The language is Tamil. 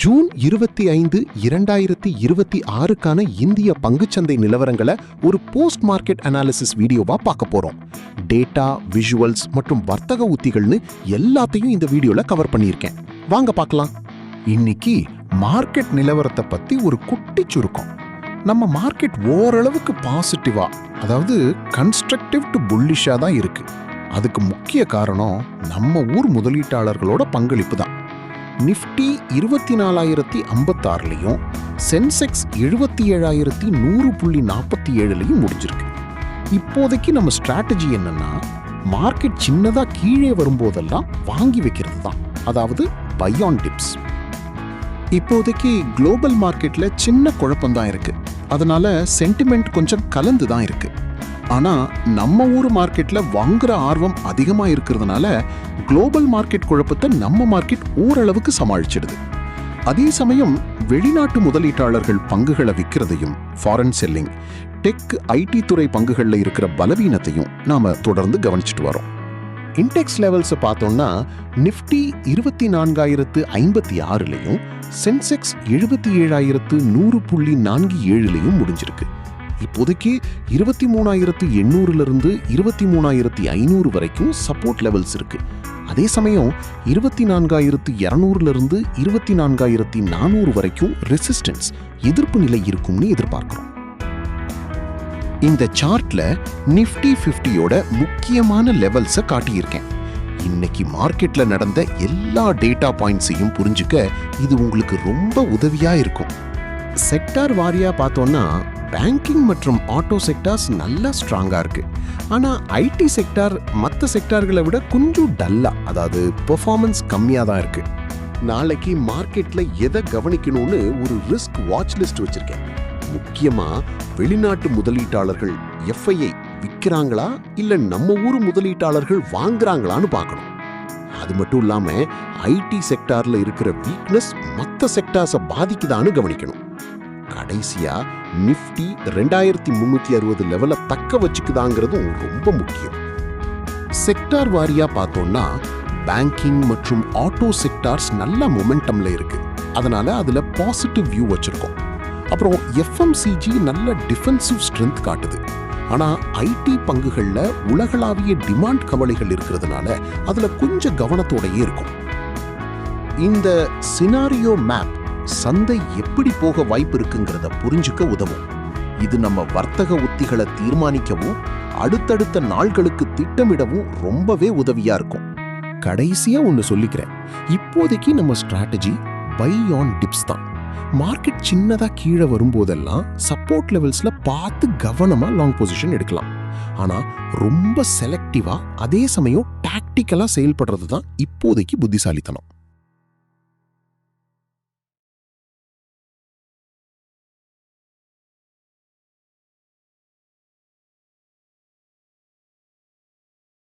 ஜூன் 25, 2026க்கான இந்திய பங்குச்சந்தை நிலவரங்களை ஒரு போஸ்ட் மார்க்கெட் அனாலிசிஸ் வீடியோவா பார்க்க போறோம். டேட்டா, விஷுவல்ஸ் மற்றும் வர்த்தக உத்திகள்னு எல்லாத்தையும் இந்த வீடியோல கவர் பண்ணியிருக்கேன். வாங்க பார்க்கலாம். இன்னைக்கு மார்க்கெட் நிலவரத்தை பத்தி ஒரு குட்டி சுருக்கம். நம்ம மார்க்கெட் ஓரளவுக்கு பாசிட்டிவா, அதாவது கன்ஸ்ட்ரக்டிவ் டு புல்லிஷா தான் இருக்கு. அதுக்கு முக்கிய காரணம் நம்ம ஊர் முதலீட்டாளர்களோட பங்களிப்பு தான். நிஃப்டி 24,056லையும் சென்செக்ஸ் 77,100.47லையும் முடிஞ்சிருக்கு. இப்போதைக்கு நம்ம ஸ்ட்ராட்டஜி என்னன்னா, மார்க்கெட் சின்னதா கீழே வரும்போதெல்லாம் வாங்கி வைக்கிறது தான், அதாவது பை ஆன் டிப்ஸ். இப்போதைக்கு குளோபல் மார்க்கெட்ல சின்ன குழப்பம் தான் இருக்கு. அதனால சென்டிமெண்ட் கொஞ்சம் கலந்து தான் இருக்கு. ஆனா நம்ம ஊர் மார்க்கெட்ல வாங்குற ஆர்வம் அதிகமா இருக்கிறதுனால குளோபல் மார்க்கெட் குழப்பத்தை நம்ம மார்க்கெட் ஓரளவுக்கு சமாளிச்சிடுது. அதே சமயம் வெளிநாட்டு முதலீட்டாளர்கள் பங்குகளை விற்கிறதையும், ஃபாரின் செல்லிங், டெக், ஐடி துறை பங்குகள்ல இருக்கிற பலவீனத்தையும் நாம தொடர்ந்து கவனிச்சுட்டு வரோம். இண்டெக்ஸ் லெவல்ஸை பார்த்தோம்னா நிஃப்டி 24,056லையும் சென்செக்ஸ் 77,100.47லையும் முடிஞ்சிருக்கு. இப்போதைக்கு 23,800லிருந்து 23,500 வரைக்கும் சப்போர்ட் லெவல்ஸ் இருக்கு. அதே சமயம் 24,200லிருந்து 24,400 வரைக்கும் ரெசிஸ்டன்ஸ், எதிர்ப்பு நிலை இருக்கும்னு எதிர்பார்க்கிறோம். இந்த சார்ட்ல நிஃப்டி 50யோட முக்கியமான லெவல்ஸை காட்டியிருக்கேன். இன்னைக்கு மார்க்கெட்ல நடந்த எல்லா டேட்டா பாயிண்ட்ஸையும் புரிஞ்சுக்க இது உங்களுக்கு ரொம்ப உதவியா இருக்கும். செக்டார் வாரியா பார்த்தோம்னா பேங்கிங் மற்றும் ஆட்டோ செக்டார்ஸ் நல்லா ஸ்ட்ராங்கா இருக்கு. ஆனா ஐடி செக்டார் மற்ற செக்டார்களை விட கொஞ்சம் டல்லா, அதாவது பெர்ஃபார்மன்ஸ் கம்மியா தான் இருக்கு. நாளைக்கு மார்க்கெட்ல எதை கவனிக்கணும்னு ஒரு ரிஸ்க் வாட்ச் லிஸ்ட் வச்சிருக்கேன். முக்கியமா வெளிநாட்டு முதலீட்டாளர்கள் எஃப்ஐஐ விற்கிறாங்களா இல்ல நம்ம ஊர் முதலீட்டாளர்கள் வாங்குறாங்களான்னு பார்க்கணும். அது மட்டும் இல்லாம ஐடி செக்டார்ல இருக்கிற வீக்னஸ் மற்ற செக்டார்ஸை பாதிக்குதான்னு கவனிக்கணும். கடைசியா நிஃப்டி 2,360 லெவல தக்க வச்சுக்குதாங்கிறதும் ரொம்ப முக்கியம். செக்டார் வாரியா பார்த்தோம்னா பேங்கிங் மற்றும் ஆட்டோ செக்டார்ஸ் நல்ல மொமெண்டம்ல இருக்கு. அதனால அதுல பாசிட்டிவ் வியூ வச்சிருக்கோம். அப்புறம் எஃப்எம்சிஜி நல்ல டிஃபென்சிவ் ஸ்ட்ரென்த் காட்டுது. ஆனா ஐடி பங்குகள்ல உலகளாவிய டிமாண்ட் கவலைகள் இருக்கிறதுனால அதுல கொஞ்சம் கவனத்தோடயே இருக்கும். இந்த சினாரியோ மேப் சந்தை எப்படி போக வாய்ப்பு இருக்குங்கிறத புரிஞ்சுக்க உதவும். இது நம்ம வர்த்தக உத்திகளை தீர்மானிக்கவும் அடுத்தடுத்த நாள்களுக்கு திட்டமிடவும் ரொம்பவே உதவியா இருக்கும். கடைசியா ஒன்னு சொல்லிக்கிறேன். இப்போதைக்கு நம்ம ஸ்ட்ராட்டஜி பை ஆன் டிப்ஸ் தான். மார்க்கெட் சின்னதா கீழே வரும்போதெல்லாம் சப்போர்ட் லெவல்ஸ்ல பார்த்து கவனமா லாங் பொசிஷன் எடுக்கலாம். ஆனா ரொம்ப செலக்டிவா, அதே சமயம் டாக்டிக்கலா செயல்படுறது தான் இப்போதைக்கு புத்திசாலித்தனம்.